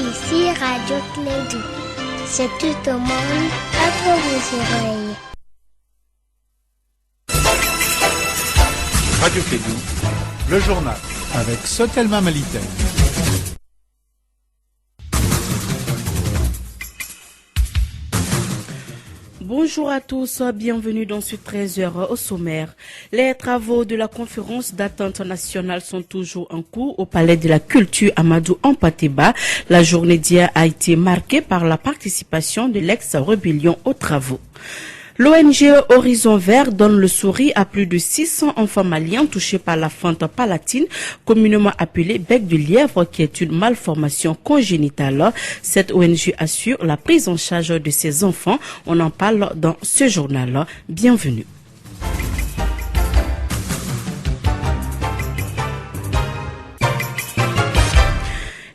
Ici Radio Clédou. C'est tout au monde à vos oreilles. Radio Clédou, le journal avec Sotelma Malitel. Bonjour à tous, bienvenue dans ce 13h au sommaire. Les travaux de la conférence d'attente nationale sont toujours en cours au Palais de la Culture Amadou Hampâté-Bâ. La journée d'hier a été marquée par la participation de l'ex-rébellion aux travaux. L'ONG Horizon Vert donne le sourire à plus de 600 enfants maliens touchés par la fente palatine, communément appelée bec de lièvre, qui est une malformation congénitale. Cette ONG assure la prise en charge de ces enfants. On en parle dans ce journal. Bienvenue.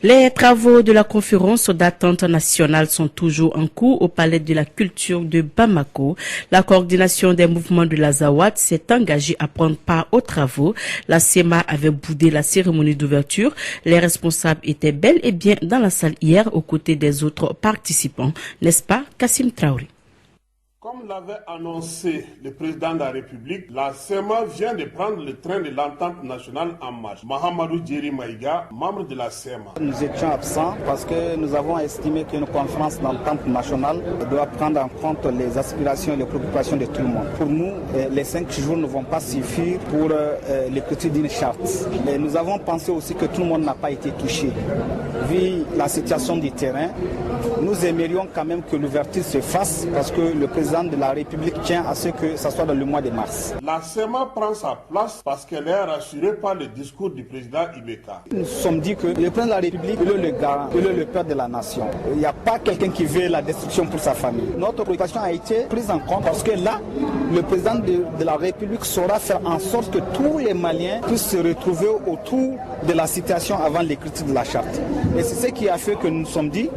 Les travaux de la conférence d'attente nationale sont toujours en cours au Palais de la Culture de Bamako. La coordination des mouvements de la Zawad s'est engagée à prendre part aux travaux. La SEMA avait boudé la cérémonie d'ouverture. Les responsables étaient bel et bien dans la salle hier aux côtés des autres participants. N'est-ce pas, Kassim Traoré? Comme l'avait annoncé le président de la République, la SEMA vient de prendre le train de l'entente nationale en marche. Mahamadou Djeri Maïga, membre de la SEMA. Nous étions absents parce que nous avons estimé qu'une conférence d'entente nationale doit prendre en compte les aspirations et les préoccupations de tout le monde. Pour nous, les 5 jours ne vont pas suffire pour l'écriture d'une charte. Et nous avons pensé aussi que tout le monde n'a pas été touché. Vu la situation du terrain, nous aimerions quand même que l'ouverture se fasse parce que le président de la République tient à ce que ça soit dans le mois de mars. La SEMA prend sa place parce qu'elle est rassurée par le discours du président Ibeka. Nous nous sommes dit que le président de la République, il est le garant, il est le père de la nation. Il n'y a pas quelqu'un qui veut la destruction pour sa famille. Notre préoccupation a été prise en compte parce que là, le président de la République saura faire en sorte que tous les Maliens puissent se retrouver autour de la situation avant l'écriture de la charte. Et c'est ce qui a fait que nous nous sommes dit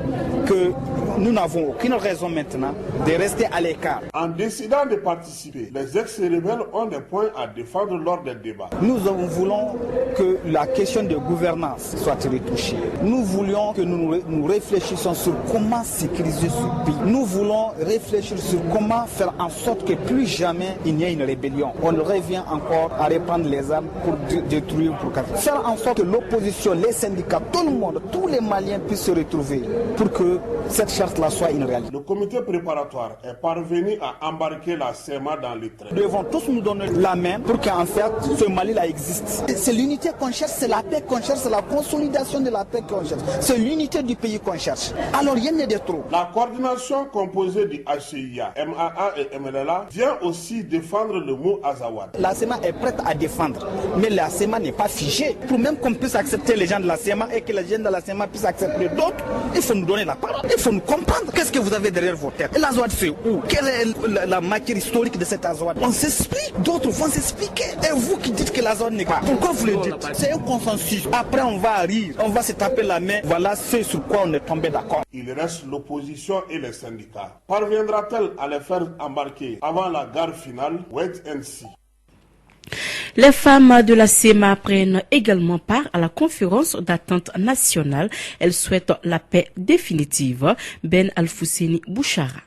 que nous n'avons aucune raison maintenant de rester à l'écart. En décidant de participer, les ex-rebelles ont des points à défendre lors des débats. Nous voulons que la question de gouvernance soit retouchée. Nous voulions que nous réfléchissions sur comment sécuriser ce pays. Nous voulons réfléchir sur comment faire en sorte que plus jamais il n'y ait une rébellion. On revient encore à reprendre les armes pour détruire, pour faire en sorte que l'opposition, les syndicats, tout le monde, tous les Maliens puissent se retrouver pour que cette charte-là soit une réalité. Le comité préparatoire est parvenu à embarquer la SEMA dans le train. Nous devons tous nous donner la main pour qu'en fait ce Mali-là existe. C'est l'unité qu'on cherche, c'est la paix qu'on cherche, c'est la consolidation de la paix qu'on cherche. C'est l'unité du pays qu'on cherche. Alors rien n'est de trop. La coordination composée du HCIA, MAA et MLLA vient aussi défendre le mot Azawad. La SEMA est prête à défendre, mais la SEMA n'est pas figée. Pour même qu'on puisse accepter les gens de la SEMA et que les gens de la SEMA puissent accepter d'autres, il faut nous donner la parole. Il faut nous comprendre. Qu'est-ce que vous avez derrière vos têtes? Et l'Azawad c'est où? Quelle est la matière historique de cet Azawad? On s'explique, d'autres vont s'expliquer. Et vous qui dites que l'Azawad n'est pas, pourquoi vous le dites? C'est un consensus. Après on va rire, on va se taper la main. Voilà ce sur quoi on est tombé d'accord. Il reste l'opposition et les syndicats. Parviendra-t-elle à les faire embarquer avant la gare finale? Wait and see. Les femmes de la SEMA prennent également part à la conférence d'attente nationale. Elles souhaitent la paix définitive. Ben Alfousseni Bouchara.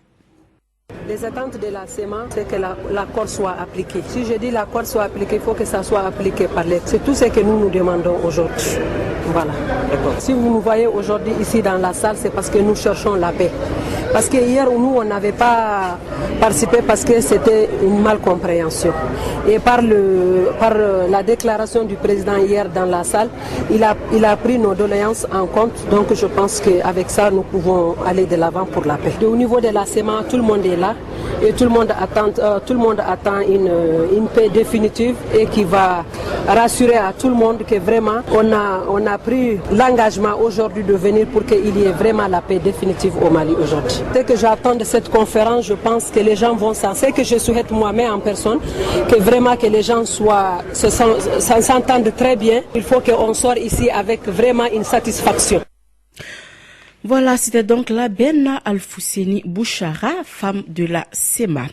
Les attentes de la SEMA, c'est que l'accord soit appliqué. Si je dis l'accord soit appliqué, il faut que ça soit appliqué par lettre. C'est tout ce que nous demandons aujourd'hui. Voilà. Si vous nous voyez aujourd'hui ici dans la salle, c'est parce que nous cherchons la paix. Parce que hier, nous, on n'avait pas participé parce que c'était une malcompréhension. Et par la déclaration du président hier dans la salle, il a pris nos doléances en compte. Donc je pense qu'avec ça, nous pouvons aller de l'avant pour la paix. Et au niveau de la SEMA, tout le monde est là et tout le monde attend une paix définitive et qui va rassurer à tout le monde que vraiment on a pris l'engagement aujourd'hui de venir pour qu'il y ait vraiment la paix définitive au Mali aujourd'hui. Ce que j'attends de cette conférence, je pense que les gens vont s'en. C'est que je souhaite moi-même en personne que vraiment que les gens s'entendent très bien. Il faut qu'on sorte ici avec vraiment une satisfaction. Voilà, c'était donc la Benna Al-Fousseni Bouchara, femme de la SEMA.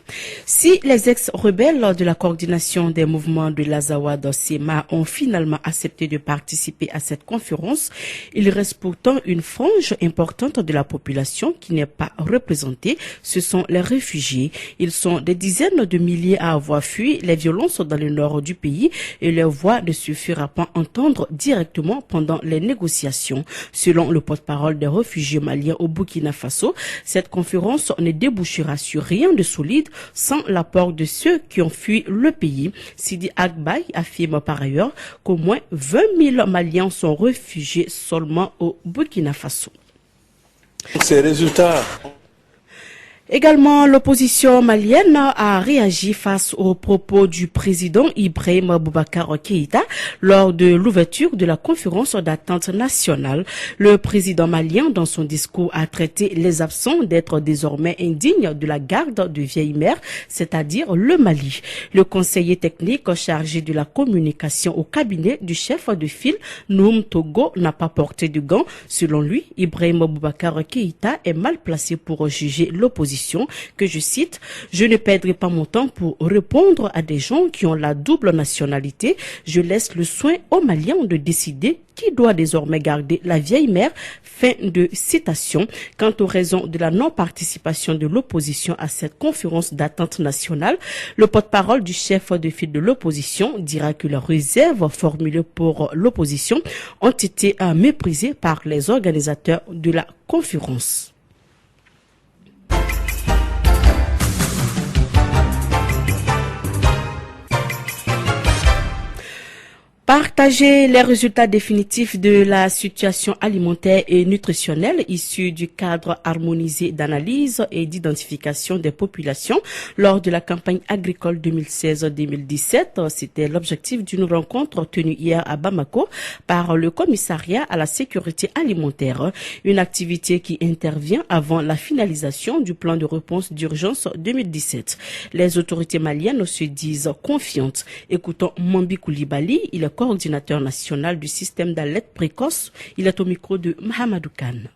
Si les ex-rebelles de la coordination des mouvements de l'Azawad SEMA ont finalement accepté de participer à cette conférence, il reste pourtant une frange importante de la population qui n'est pas représentée. Ce sont les réfugiés. Ils sont des dizaines de milliers à avoir fui les violences dans le nord du pays et leur voix ne suffira pas à entendre directement pendant les négociations. Selon le porte-parole des réfugiés maliens au Burkina Faso, cette conférence ne débouchera sur rien de solide sans l'apport de ceux qui ont fui le pays. Sidi Agbaï affirme par ailleurs qu'au moins 20 000 Maliens sont réfugiés seulement au Burkina Faso. Ces résultats. Également, l'opposition malienne a réagi face aux propos du président Ibrahim Boubacar Keïta lors de l'ouverture de la conférence d'attente nationale. Le président malien, dans son discours, a traité les absents d'être désormais indignes de la garde de vieille mère, c'est-à-dire le Mali. Le conseiller technique chargé de la communication au cabinet du chef de file, Noum Togo, n'a pas porté de gants. Selon lui, Ibrahim Boubacar Keïta est mal placé pour juger l'opposition, que je cite, « Je ne perdrai pas mon temps pour répondre à des gens qui ont la double nationalité. Je laisse le soin aux Maliens de décider qui doit désormais garder la vieille mère ». Fin de citation. Quant aux raisons de la non-participation de l'opposition à cette conférence d'attente nationale, le porte-parole du chef de file de l'opposition dira que les réserves formulées pour l'opposition ont été méprisées par les organisateurs de la conférence. Partager les résultats définitifs de la situation alimentaire et nutritionnelle issus du cadre harmonisé d'analyse et d'identification des populations lors de la campagne agricole 2016-2017. C'était l'objectif d'une rencontre tenue hier à Bamako par le commissariat à la sécurité alimentaire. Une activité qui intervient avant la finalisation du plan de réponse d'urgence 2017. Les autorités maliennes se disent confiantes. Écoutons Mambi Koulibaly, il est coordinateur national du système d'alerte précoce. Il est au micro de Mahamadou Kane.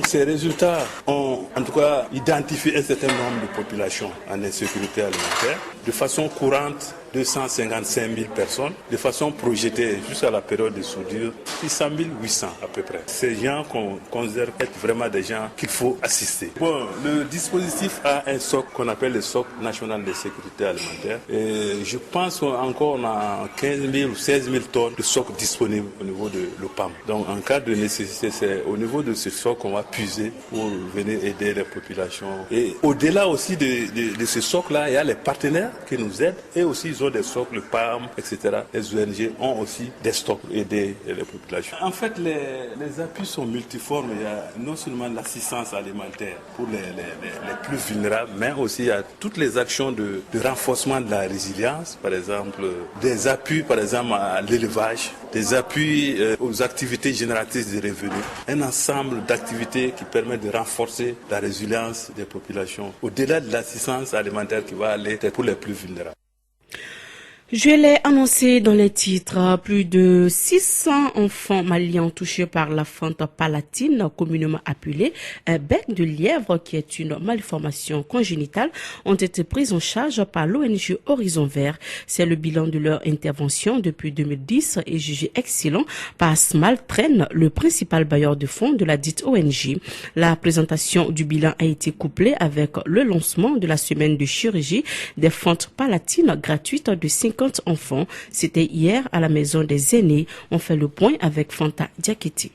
Ces résultats ont en tout cas identifié un certain nombre de populations en insécurité alimentaire. De façon courante, 255 000 personnes, de façon projetée jusqu'à la période de soudure, 600 800 à peu près. Ces gens qu'on considère être vraiment des gens qu'il faut assister. Bon, le dispositif a un socle qu'on appelle le socle national de sécurité alimentaire. Et je pense qu'encore on a 15 000 ou 16 000 tonnes de socle disponibles au niveau de l'OPAM. Donc en cas de nécessité, c'est au niveau de ce socle qu'on va puiser pour venir aider les populations. Et au-delà aussi de ce socle-là, il y a les partenaires qui nous aident et aussi ils ont des stocks, le PAM, etc. Les ONG ont aussi des stocks pour aider les populations. En fait, les appuis sont multiformes. Il y a non seulement l'assistance alimentaire pour les plus vulnérables, mais aussi il y a toutes les actions de renforcement de la résilience, par exemple, des appuis, par exemple, à l'élevage, des appuis aux activités génératrices de revenus, un ensemble d'activités qui permettent de renforcer la résilience des populations, au-delà de l'assistance alimentaire qui va aller pour les plus vulnérables. Je l'ai annoncé dans les titres, plus de 600 enfants maliens touchés par la fente palatine, communément appelée un bec de lièvre, qui est une malformation congénitale, ont été pris en charge par l'ONG Horizon Vert. C'est le bilan de leur intervention depuis 2010 et jugé excellent par Smal Train, le principal bailleur de fonds de la dite ONG. La présentation du bilan a été couplée avec le lancement de la semaine de chirurgie des fentes palatines gratuites de 50 enfants. C'était hier à la maison des aînés. On fait le point avec Fanta Diakiti.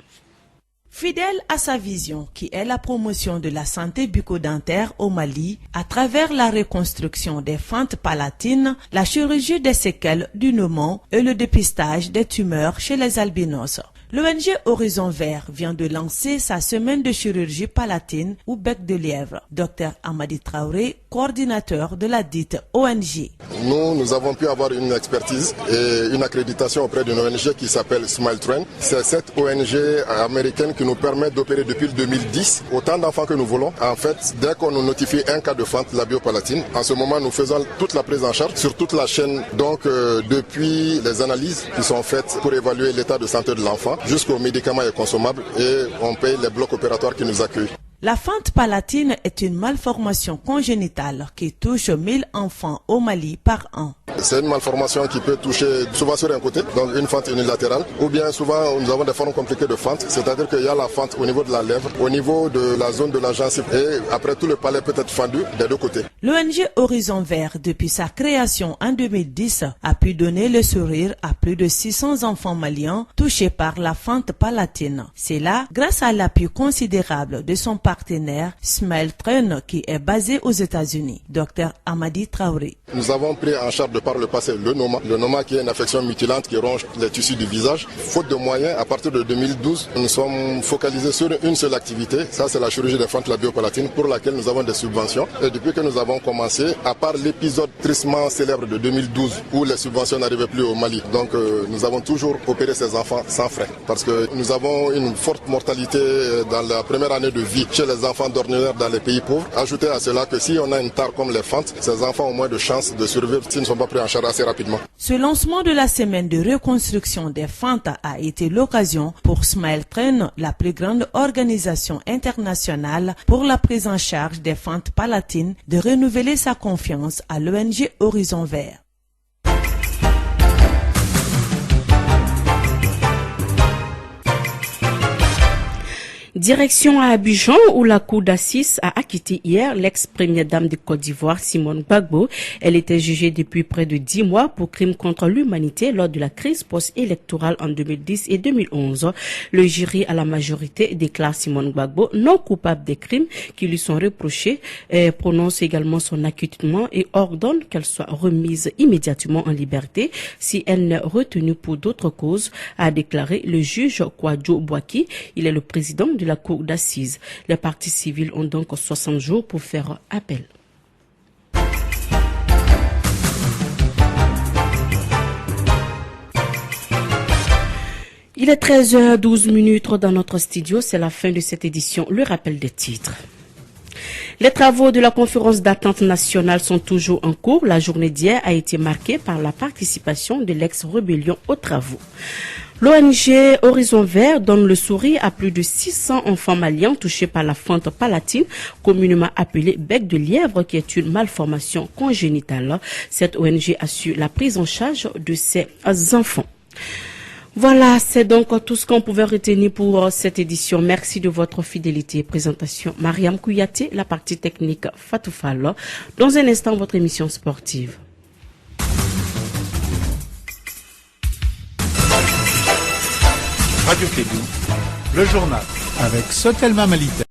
Fidèle à sa vision, qui est la promotion de la santé bucco-dentaire au Mali, à travers la reconstruction des fentes palatines, la chirurgie des séquelles du pneumo et le dépistage des tumeurs chez les albinos. L'ONG Horizon Vert vient de lancer sa semaine de chirurgie palatine ou bec de lièvre. Dr Amadi Traoré, coordinateur de la dite ONG. Nous avons pu avoir une expertise et une accréditation auprès d'une ONG qui s'appelle Smile Train. C'est cette ONG américaine qui nous permet d'opérer depuis 2010 autant d'enfants que nous voulons. En fait, dès qu'on nous notifie un cas de fente labiopalatine, en ce moment nous faisons toute la prise en charge sur toute la chaîne. Donc depuis les analyses qui sont faites pour évaluer l'état de santé de l'enfant, jusqu'aux médicaments et consommables et on paye les blocs opératoires qui nous accueillent. La fente palatine est une malformation congénitale qui touche 1000 enfants au Mali par an. C'est une malformation qui peut toucher souvent sur un côté, donc une fente unilatérale, ou bien souvent nous avons des formes compliquées de fente, c'est-à-dire qu'il y a la fente au niveau de la lèvre, au niveau de la zone de la gencive et après tout le palais peut être fendu des deux côtés. L'ONG Horizon Vert, depuis sa création en 2010, a pu donner le sourire à plus de 600 enfants maliens touchés par la fente palatine. C'est là grâce à l'appui considérable de son partenaire Smile Train qui est basé aux États-Unis, Dr Amadi Traoré. Nous avons pris en charge par le passé le noma qui est une affection mutilante qui ronge les tissus du visage. Faute de moyens, à partir de 2012, nous sommes focalisés sur une seule activité, ça c'est la chirurgie des fentes labiopalatines pour laquelle nous avons des subventions. Et depuis que nous avons commencé, à part l'épisode tristement célèbre de 2012 où les subventions n'arrivaient plus au Mali, donc nous avons toujours opéré ces enfants sans frais parce que nous avons une forte mortalité dans la première année de vie chez les enfants d'ordinaire dans les pays pauvres. Ajoutez à cela que si on a une tare comme les fentes, ces enfants ont moins de chances de survivre s'ils ne sont pas pris en charge assez rapidement. Ce lancement de la semaine de reconstruction des fentes a été l'occasion pour Smile Train, la plus grande organisation internationale pour la prise en charge des fentes palatines, de renouveler sa confiance à l'ONG Horizon Vert. Direction à Abidjan où la cour d'assises a acquitté hier l'ex-première dame de Côte d'Ivoire Simone Gbagbo. Elle était jugée depuis près de 10 mois pour crimes contre l'humanité lors de la crise post-électorale en 2010 et 2011. Le jury à la majorité déclare Simone Gbagbo non coupable des crimes qui lui sont reprochés, prononce également son acquittement et ordonne qu'elle soit remise immédiatement en liberté si elle n'est retenue pour d'autres causes, a déclaré le juge Kwadjo Bouaki. Il est le président de la cour d'assises. Les parties civiles ont donc 60 jours pour faire appel. Il est 13h12 dans notre studio. C'est la fin de cette édition. Le rappel des titres. Les travaux de la conférence d'attente nationale sont toujours en cours. La journée d'hier a été marquée par la participation de l'ex-rébellion aux travaux. L'ONG Horizon Vert donne le sourire à plus de 600 enfants maliens touchés par la fente palatine, communément appelée bec de lièvre, qui est une malformation congénitale. Cette ONG assure la prise en charge de ces enfants. Voilà, c'est donc tout ce qu'on pouvait retenir pour cette édition. Merci de votre fidélité. Présentation Mariam Kouyaté, la partie technique Fatou Fall. Dans un instant, votre émission sportive. Radio Kédou, le journal avec Sotelma Malita.